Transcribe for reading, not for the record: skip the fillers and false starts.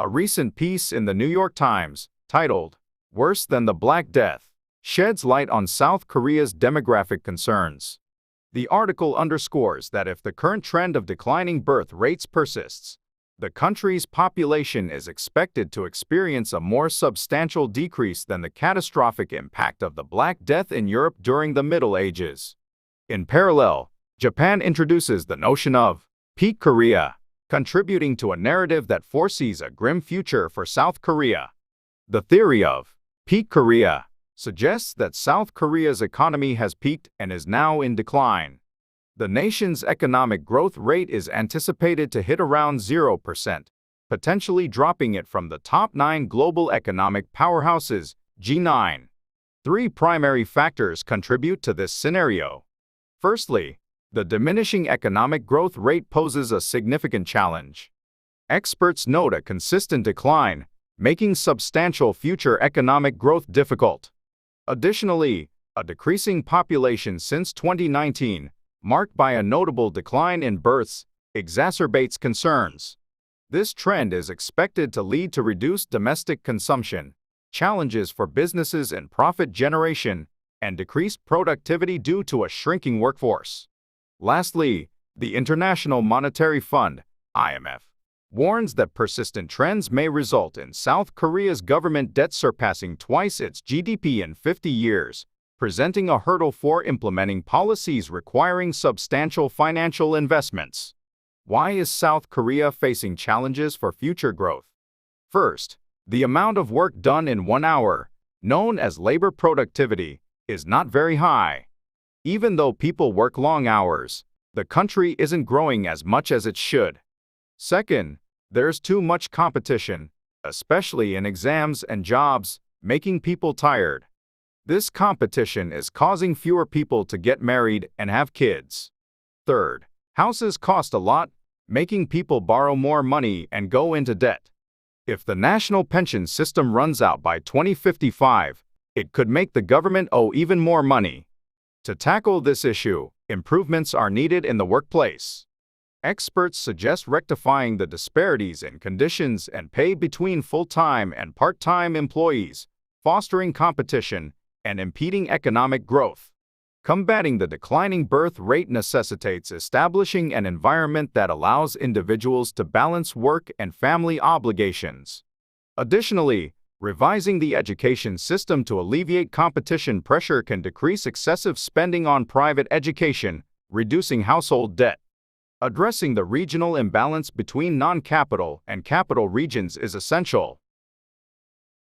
A recent piece in the New York Times, titled, "Worse Than the Black Death," sheds light on South Korea's demographic concerns. The article underscores that if the current trend of declining birth rates persists, the country's population is expected to experience a more substantial decrease than the catastrophic impact of the Black Death in Europe during the Middle Ages. In parallel, Japan introduces the notion of peak Korea, contributing to a narrative that foresees a grim future for South Korea. The theory of peak Korea suggests that South Korea's economy has peaked and is now in decline. The nation's economic growth rate is anticipated to hit around 0%, potentially dropping it from the top 9 global economic powerhouses, G9. 3 primary factors contribute to this scenario. Firstly, the diminishing economic growth rate poses a significant challenge. Experts note a consistent decline, making substantial future economic growth difficult. Additionally, a decreasing population since 2019, marked by a notable decline in births, exacerbates concerns. This trend is expected to lead to reduced domestic consumption, challenges for businesses in profit generation, and decreased productivity due to a shrinking workforce. Lastly, the International Monetary Fund, IMF, warns that persistent trends may result in South Korea's government debt surpassing twice its GDP in 50 years, presenting a hurdle for implementing policies requiring substantial financial investments. Why is South Korea facing challenges for future growth? First, the amount of work done in 1 hour, known as labor productivity, is not very high. Even though people work long hours, the country isn't growing as much as it should. Second, there's too much competition, especially in exams and jobs, making people tired. This competition is causing fewer people to get married and have kids. Third, houses cost a lot, making people borrow more money and go into debt. If the national pension system runs out by 2055, it could make the government owe even more money. To tackle this issue, improvements are needed in the workplace. Experts suggest rectifying the disparities in conditions and pay between full-time and part-time employees, fostering competition, and impeding economic growth. Combating the declining birth rate necessitates establishing an environment that allows individuals to balance work and family obligations. Additionally, revising the education system to alleviate competition pressure can decrease excessive spending on private education, reducing household debt. Addressing the regional imbalance between non-capital and capital regions is essential.